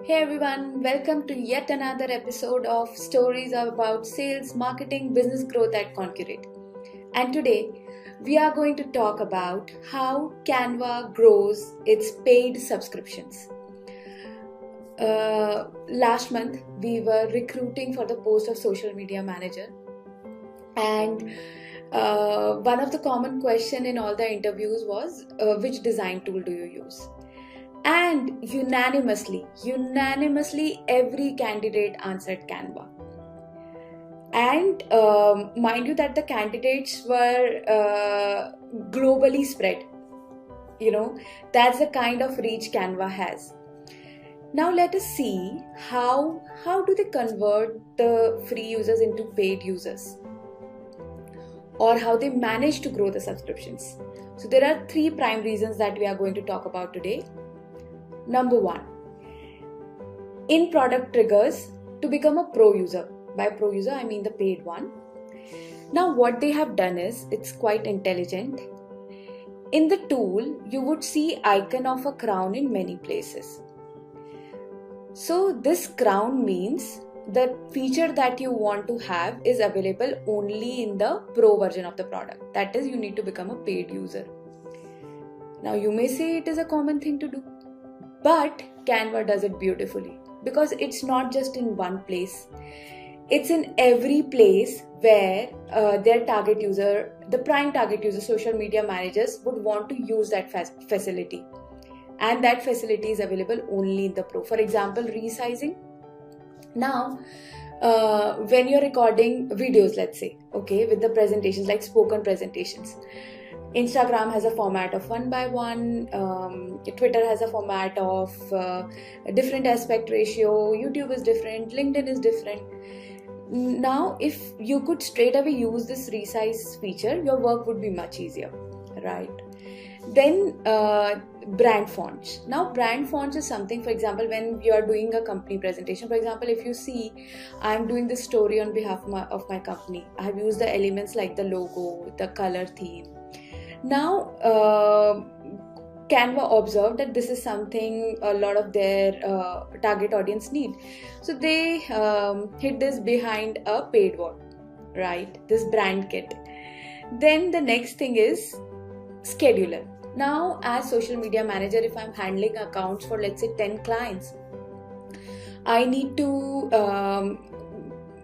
Hey everyone, welcome to yet another episode of Stories about Sales, Marketing, Business Growth at Concurrent. And today we are going to talk about how Canva grows its paid subscriptions. Last month we were recruiting for the post of social media manager, and one of the common question in all the interviews was which design tool do you use? And unanimously, every candidate answered Canva. And mind you that the candidates were globally spread. That's the kind of reach Canva has. Now let us see how do they convert the free users into paid users, or how they manage to grow the subscriptions. So there are three prime reasons that we are going to talk about today. Number one, in-product triggers to become a pro user. By pro user, I mean the paid one. Now what they have done is, it's quite intelligent. In the tool, you would see icon of a crown in many places. So this crown means the feature that you want to have is available only in the pro version of the product. That is, you need to become a paid user. Now you may say it is a common thing to do, but Canva does it beautifully, because it's not just in one place. It's in every place where their target user, the prime target user, social media managers would want to use that facility. And that facility is available only in the pro. For example, resizing. Now, when you're recording videos, let's say, with the presentations, like spoken presentations, Instagram has a format of 1:1, Twitter has a format of a different aspect ratio, YouTube is different, LinkedIn is different. Now, if you could straight away use this resize feature, your work would be much easier, right? Then brand fonts. Now brand fonts is something, for example, when you are doing a company presentation. For example, if you see, I'm doing this story on behalf of my company. I have used the elements like the logo, the color theme. Now Canva observed that this is something a lot of their target audience need. So they hid this behind a paid wall, right? This brand kit. Then the next thing is scheduler. Now, as social media manager, if I'm handling accounts for, let's say, 10 clients, I need to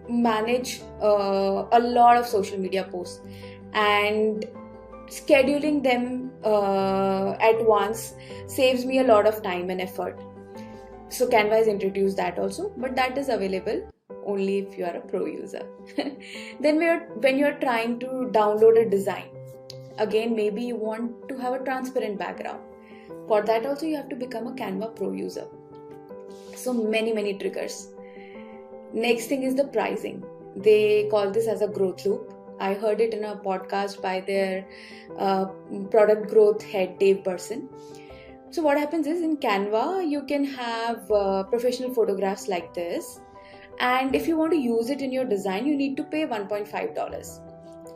manage a lot of social media posts, and scheduling them at once saves me a lot of time and effort. So Canva has introduced that also, but that is available only if you are a pro user. Then when you're trying to download a design, again, maybe you want to have a transparent background. For that also, you have to become a Canva pro user. So many triggers. Next thing is the pricing. They call this as a growth loop. I heard it in a podcast by their product growth head, Dave Burson. So what happens is, in Canva, you can have professional photographs like this. And if you want to use it in your design, you need to pay $1.5.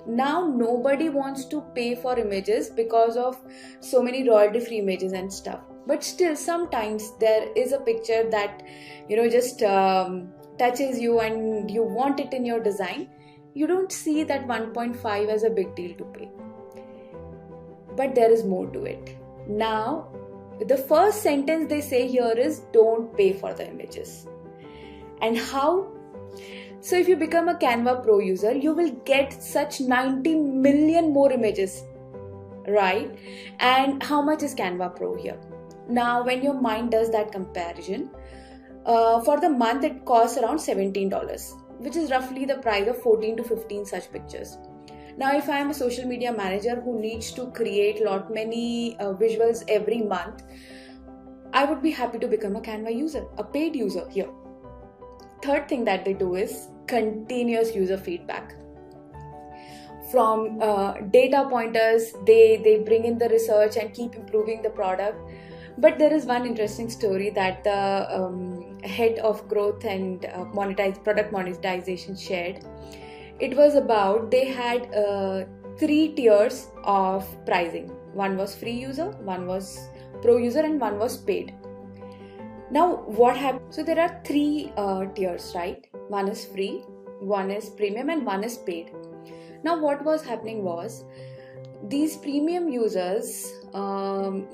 Now nobody wants to pay for images because of so many royalty-free images and stuff. But still, sometimes there is a picture that just touches you and you want it in your design. You don't see that 1.5 as a big deal to pay. But there is more to it. Now, the first sentence they say here is, don't pay for the images. And how? So if you become a Canva Pro user, you will get such 90 million more images, right? And how much is Canva Pro here? Now, when your mind does that comparison, for the month it costs around $17, which is roughly the price of 14 to 15 such pictures. Now, if I am a social media manager who needs to create many visuals every month, I would be happy to become a Canva user, a paid user here. Third thing that they do is continuous user feedback. From data pointers, they bring in the research and keep improving the product. But there is one interesting story that the head of growth and product monetization shared. It was about, they had 3 tiers of pricing. One was free user, one was pro user, and one was paid. Now what happened? So there are three tiers, right? One is free, one is premium, and one is paid. Now what was happening was, these premium users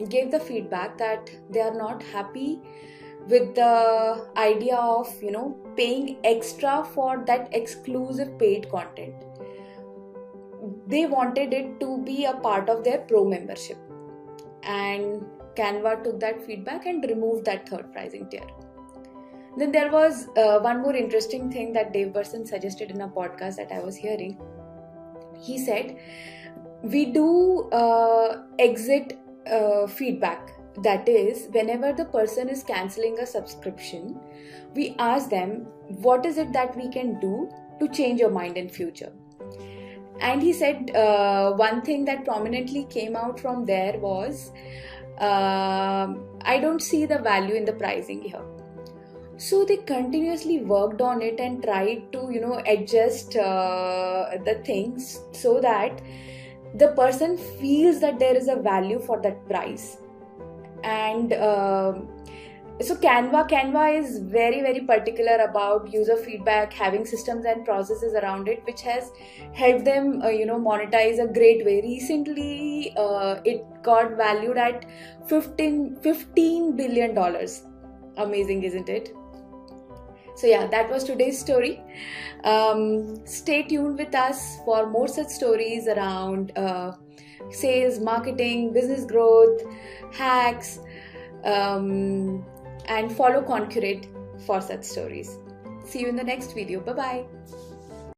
gave the feedback that they are not happy with the idea of paying extra for that exclusive paid content. They wanted it to be a part of their pro membership, and Canva took that feedback and removed that third pricing tier. Then there was one more interesting thing that Dave Burson suggested in a podcast that I was hearing. He said, we do exit feedback. That is, whenever the person is cancelling a subscription, we ask them, what is it that we can do to change your mind in future? And he said one thing that prominently came out from there was, I don't see the value in the pricing here. So they continuously worked on it and tried to adjust the things so that the person feels that there is a value for that price. And so Canva is very, very particular about user feedback, having systems and processes around it, which has helped them monetize a great way. Recently it got valued at $15 billion. Amazing, isn't it? So yeah, that was today's story. Stay tuned with us for more such stories around sales, marketing, business growth, hacks, and follow Concurate for such stories. See you in the next video. Bye-bye.